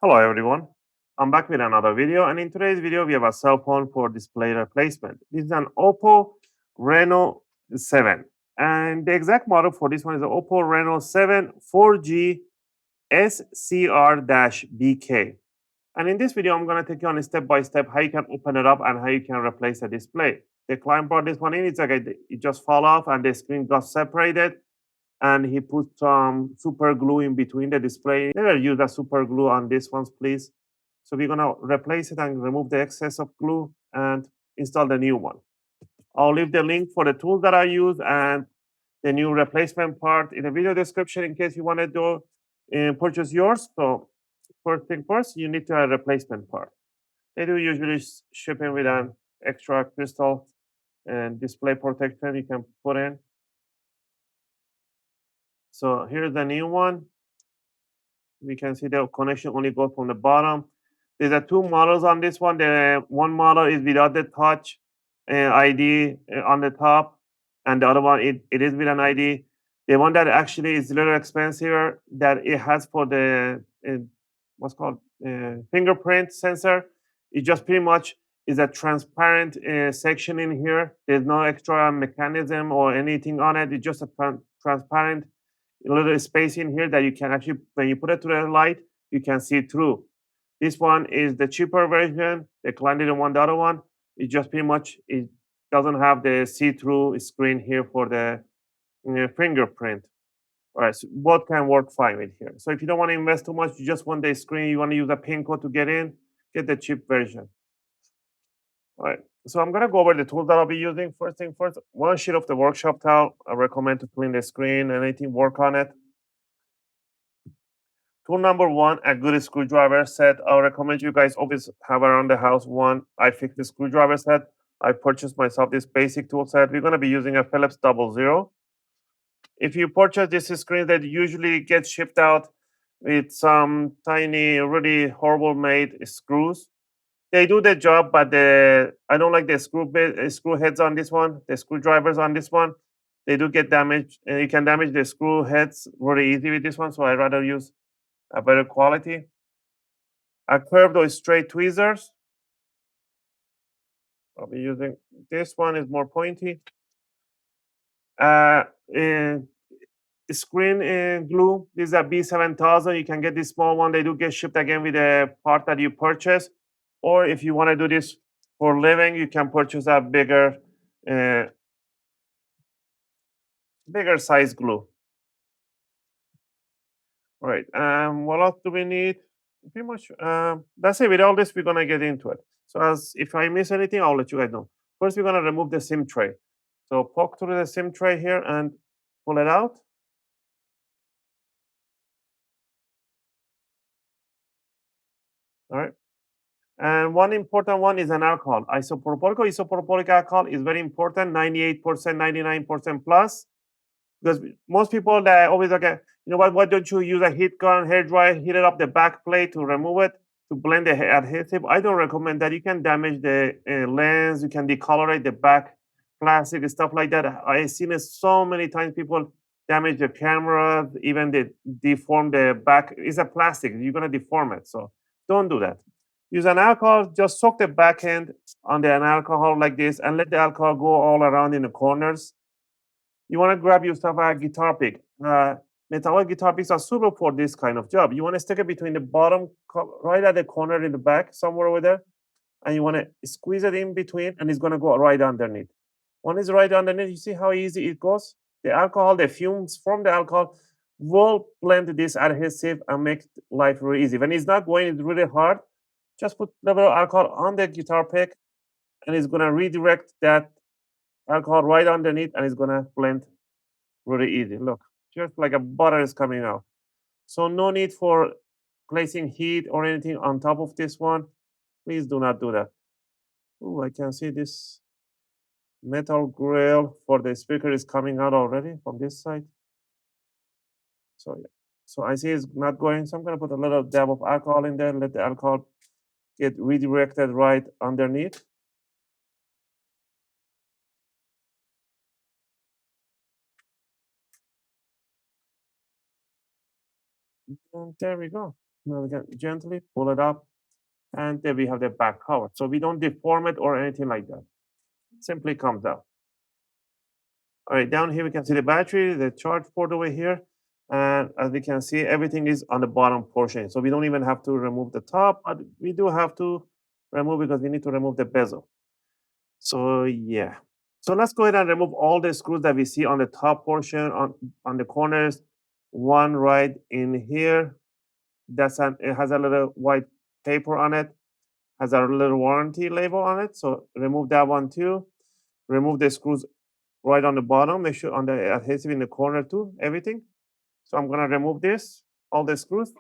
Hello everyone, I'm back with another video, and in today's video we have a cell phone for display replacement. This is an OPPO Reno 7, and the exact model for this one is the OPPO Reno 7 4G SCR-BK. And in this video I'm going to take you on a step by step how you can open it up and how you can replace the display. The client brought this one in, it's like it just fall off and the screen got separated, and he put some super glue in between the display. Never use the super glue on these ones, please. So we're gonna replace it and remove the excess of glue and install the new one. I'll leave the link for the tools that I use and the new replacement part in the video description in case you want to do purchase yours. So first thing first, you need to have a replacement part. They do usually ship in with an extra crystal and display protection you can put in. So here's the new one. We can see the connection only goes from the bottom. There's two models on this one. The one model is without the touch ID on the top, and the other one it is with an ID. The one that actually is a little expensive that it has for the what's called fingerprint sensor. It just pretty much is a transparent section in here. There's no extra mechanism or anything on it. It's just a transparent little space in here that you can actually, when you put it to the light, you can see through. This one is the cheaper version. The client didn't want the other one. It just pretty much, it doesn't have the see-through screen here for the fingerprint. All right, so both can work fine with here. So if you don't want to invest too much, you just want the screen, you want to use a PIN code to get in, get the cheap version. All right, so I'm gonna go over the tools that I'll be using. First thing first, one sheet of the workshop towel. I recommend to clean the screen and anything work on it. Tool number one, a good screwdriver set. I recommend you guys always have around the house one. I fixed the screwdriver set. I purchased myself this basic tool set. We're gonna be using a Phillips 00. If you purchase this screen, that usually gets shipped out with some tiny, really horrible made screws. They do the job, but I don't like the screw heads on this one. The screwdrivers on this one, they do get damaged. You can damage the screw heads really easy with this one, so I'd rather use a better quality. A curved or straight tweezers. I'll be using this one, is more pointy. Screen glue. This is a B7000. You can get this small one. They do get shipped again with the part that you purchase. Or if you want to do this for living, you can purchase a bigger size glue. All right. What else do we need? Pretty much. That's it. With all this, we're gonna get into it. So if I miss anything, I'll let you guys know. First, we're gonna remove the SIM tray. So poke through the SIM tray here and pull it out. All right. And one important one is an alcohol. Isopropylic alcohol is very important, 98%, 99% plus. Because most people that always like, you know what, why don't you use a heat gun, hair dryer, heat it up the back plate to remove it, to blend the adhesive. I don't recommend that. You can damage the lens, you can decolorate the back plastic, stuff like that. I've seen it so many times. People damage the camera, even they deform the back. It's a plastic, you're gonna deform it. So don't do that. Use an alcohol, just soak the back end on an alcohol like this and let the alcohol go all around in the corners. You want to grab yourself a guitar pick. Metallic guitar picks are suitable for this kind of job. You want to stick it between the bottom, right at the corner in the back, somewhere over there, and you want to squeeze it in between, and it's going to go right underneath. When it's right underneath, you see how easy it goes? The alcohol, the fumes from the alcohol will blend this adhesive and make life really easy. When it's not going, it's really hard. Just put a little alcohol on the guitar pick, and it's going to redirect that alcohol right underneath, and it's going to blend really easy. Look, just like a butter is coming out. So no need for placing heat or anything on top of this one. Please do not do that. Oh, I can see this metal grill for the speaker is coming out already from this side. So yeah. So I see it's not going. So I'm going to put a little dab of alcohol in there, let the alcohol get redirected right underneath. And there we go. Now we can gently pull it up, and there we have the back cover. So we don't deform it or anything like that. Simply comes out. All right, down here we can see the battery, the charge port over here. And as we can see, everything is on the bottom portion. So we don't even have to remove the top, but we do have to remove because we need to remove the bezel. So yeah. So let's go ahead and remove all the screws that we see on the top portion, on the corners. One right in here. It has a little white paper on it, has a little warranty label on it. So remove that one too. Remove the screws right on the bottom. Make sure on the adhesive in the corner too, everything. So I'm gonna remove this, all the screws.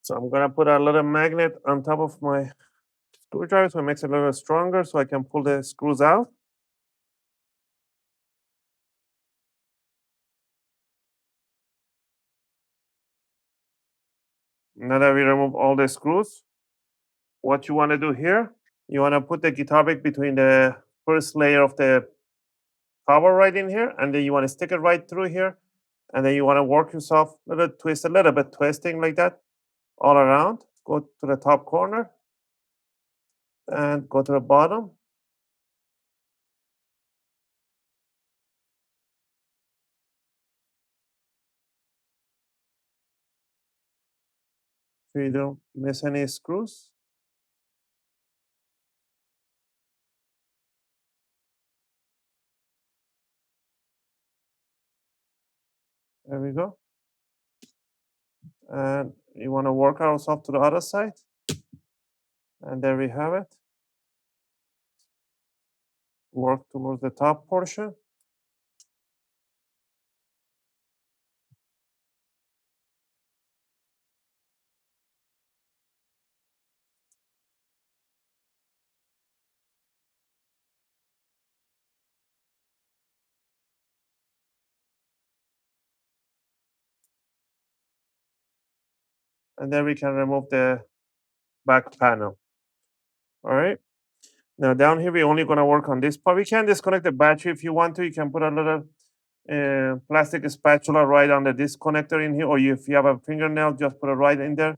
So I'm gonna put a little magnet on top of my screwdriver so it makes it a little stronger so I can pull the screws out. Now that we remove all the screws, what you wanna do here, you wanna put the guitar pick between the first layer of the cover right in here, and then you wanna stick it right through here, and then you wanna work yourself a little bit twisting like that all around. Go to the top corner and go to the bottom. So you don't miss any screws. There we go. And you want to work ourselves to the other side. And there we have it. Work towards the top portion. And then we can remove the back panel. All right. Now down here, we're only going to work on this part. We can disconnect the battery if you want to. You can put a little plastic spatula right on the disconnector in here, or if you have a fingernail, just put it right in there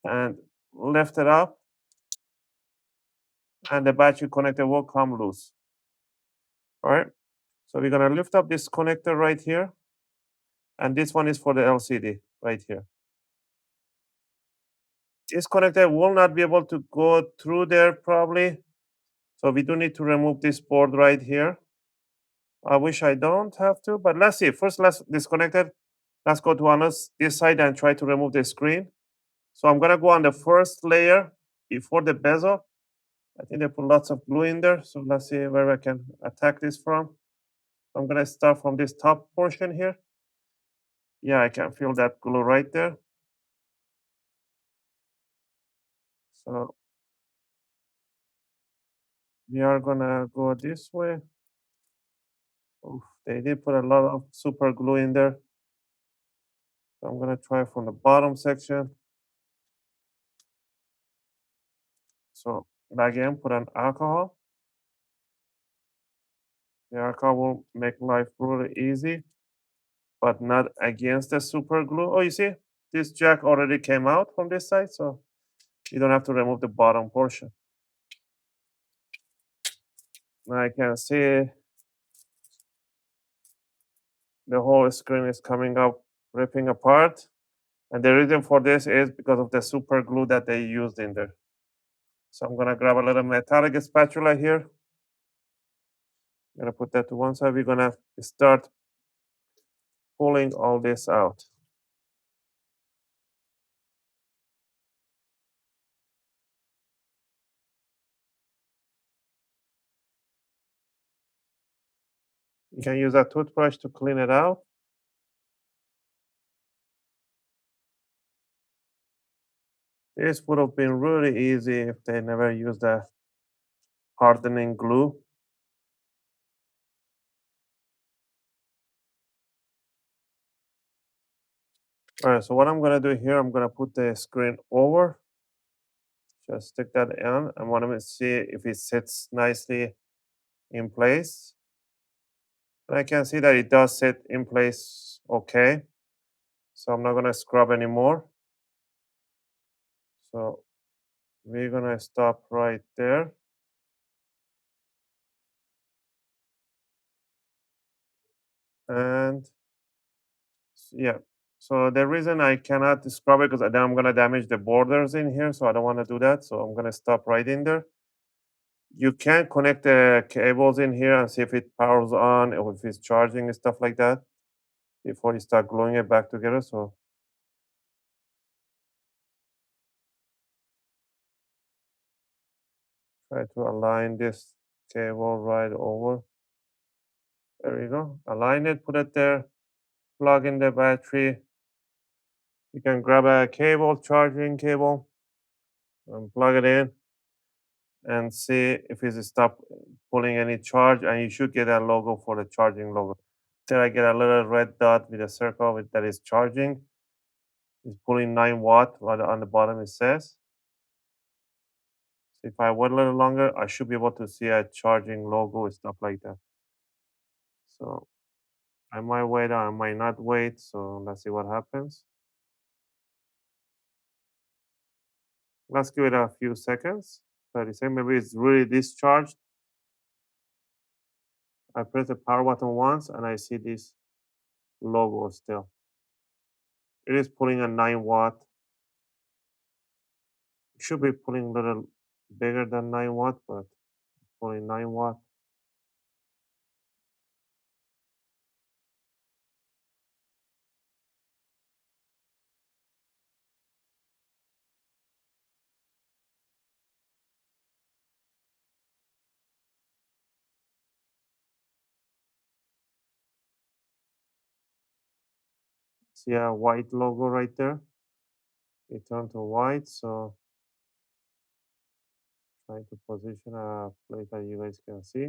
and lift it up, and the battery connector will come loose. All right. So we're going to lift up this connector right here, and this one is for the LCD right here. This connector will not be able to go through there probably. So we do need to remove this board right here. I wish I don't have to, but let's see. First, let's disconnect it. Let's go to this side and try to remove the screen. So I'm gonna go on the first layer before the bezel. I think they put lots of glue in there. So let's see where I can attack this from. I'm gonna start from this top portion here. Yeah, I can feel that glue right there. So we are gonna go this way. Oof, they did put a lot of super glue in there. So I'm gonna try from the bottom section. So again, put on alcohol. The alcohol will make life really easy, but not against the super glue. Oh, you see, this jack already came out from this side, so you don't have to remove the bottom portion. Now I can see the whole screen is coming up, ripping apart. And the reason for this is because of the super glue that they used in there. So I'm gonna grab a little metallic spatula here. I'm gonna put that to one side. We're gonna start pulling all this out. You can use a toothbrush to clean it out. This would have been really easy if they never used a hardening glue. All right, so what I'm gonna do here, I'm gonna put the screen over, just stick that in. I want to see if it sits nicely in place. And I can see that it does sit in place okay. So I'm not gonna scrub anymore. So we're gonna stop right there. And yeah, so the reason I cannot scrub it because then I'm gonna damage the borders in here, so I don't want to do that. So I'm gonna stop right in there. You can connect the cables in here and see if it powers on or if it's charging and stuff like that before you start gluing it back together. So try to align this cable right over. There you go. Align it, put it there, plug in the battery. You can grab a cable, charging cable, and plug it in and see if it's stop pulling any charge. And you should get a logo for the charging logo. There I get a little red dot with a circle with that is charging. It's pulling 9 watt right on the bottom it says. So if I wait a little longer, I should be able to see a charging logo and stuff like that. So I might wait or I might not wait. So let's see what happens. Let's give it a few seconds. 30 seconds. Maybe it's really discharged. I press the power button once and I see this logo still. It is pulling a 9 watt. It should be pulling a little bigger than 9 watt, but pulling 9 watt. See a white logo right there. It turned to white. So trying to position a place that you guys can see.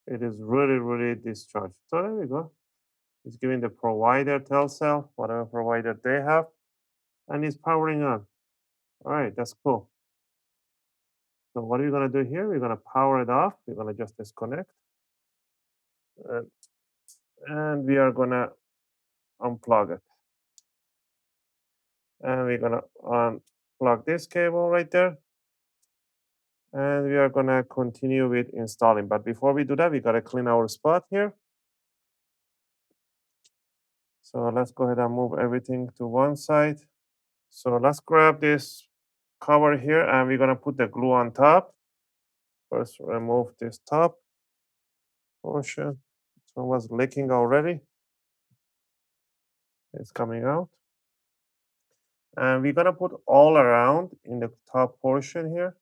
It is really, really discharged. So there we go. It's giving the provider Telcel, whatever provider they have, and it's powering on. All right, that's cool. So what are we gonna do here? We're gonna power it off. We're gonna just disconnect, and, and we are gonna unplug it. And we're gonna unplug this cable right there. And we are gonna continue with installing. But before we do that, we gotta clean our spot here. So let's go ahead and move everything to one side. So let's grab this cover here and we're gonna put the glue on top. First, remove this top portion. This one was leaking already. It's coming out. And we're gonna put all around in the top portion here.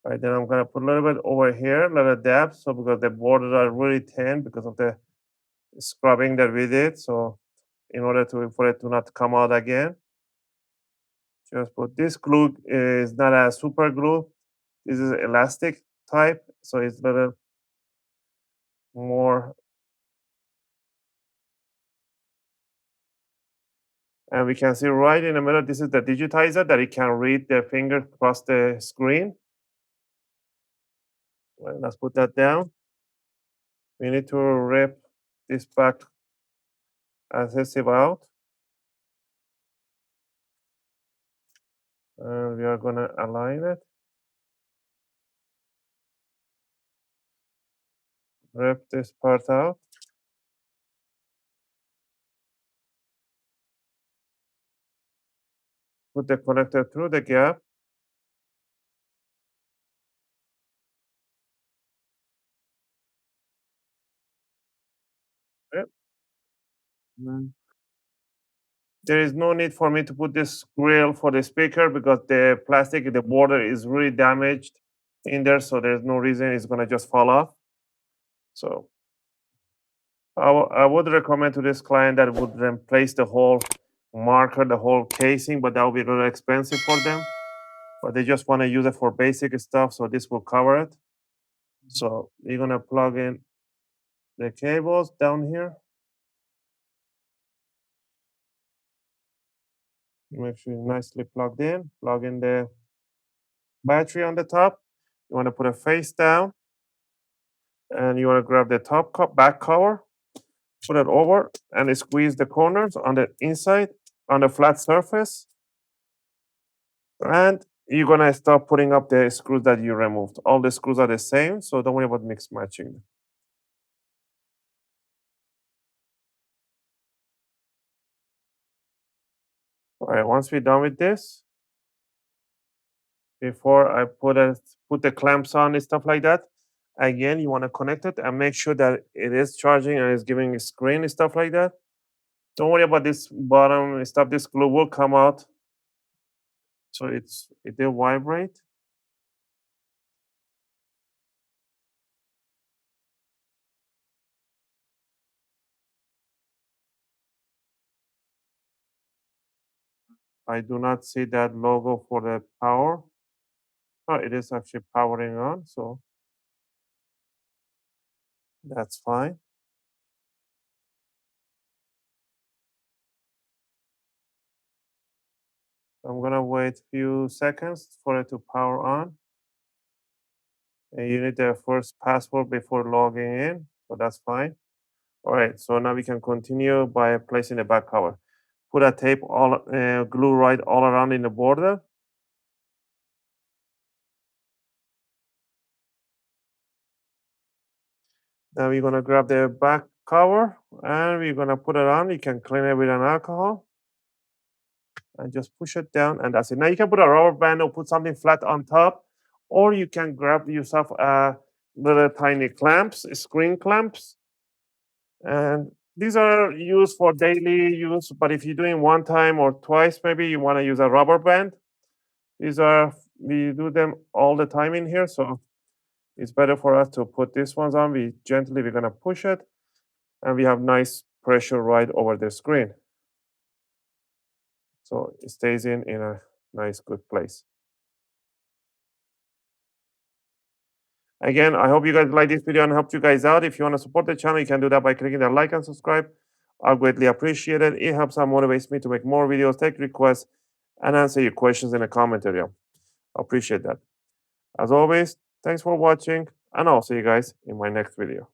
Right, then I'm gonna put a little bit over here, a little depth, so because the borders are really thin because of the scrubbing that we did. So in order to for it to not come out again, just put this glue is not a super glue. This is elastic type, so it's a little more. And we can see right in the middle, this is the digitizer that it can read the finger across the screen. Well, let's put that down. We need to rip this back adhesive out. And we are gonna align it. Rip this part out. Put the connector through the gap. Yep. Mm. There is no need for me to put this grill for the speaker because the plastic, the border is really damaged in there. So there's no reason it's gonna just fall off. So I would recommend to this client that would replace the whole marker, the whole casing, but that would be really expensive for them. But they just want to use it for basic stuff, so this will cover it. So you're gonna plug in the cables down here. Make sure it's nicely plugged in. Plug in the battery on the top. You want to put it face down, and you want to grab the back cover, put it over, and squeeze the corners on the inside on the flat surface. And you're gonna start putting up the screws that you removed. All the screws are the same, so don't worry about mix matching. All right, once we're done with this, before I put the clamps on and stuff like that, again, you want to connect it and make sure that it is charging and is giving a screen and stuff like that. Don't worry about this bottom stuff. This glue will come out. So it will vibrate. I do not see that logo for the power. Oh, it is actually powering on, so that's fine. I'm gonna wait a few seconds for it to power on. And you need the first password before logging in, so that's fine. All right, so now we can continue by placing the back cover. Put a tape glue right all around in the border. Now we're gonna grab the back cover and we're gonna put it on. You can clean it with an alcohol and just push it down, and that's it. Now you can put a rubber band or put something flat on top, or you can grab yourself a little tiny clamps, screen clamps, and these are used for daily use. But if you're doing one time or twice, maybe you want to use a rubber band. We do them all the time in here, so it's better for us to put these ones on. We're gonna push it, and we have nice pressure right over the screen, so it stays in a nice good place. Again, I hope you guys like this video and helped you guys out. If you want to support the channel, you can do that by clicking the like and subscribe. I'll greatly appreciate it. It helps and motivates me to make more videos, take requests, and answer your questions in the comment area. I appreciate that. As always, thanks for watching, and I'll see you guys in my next video.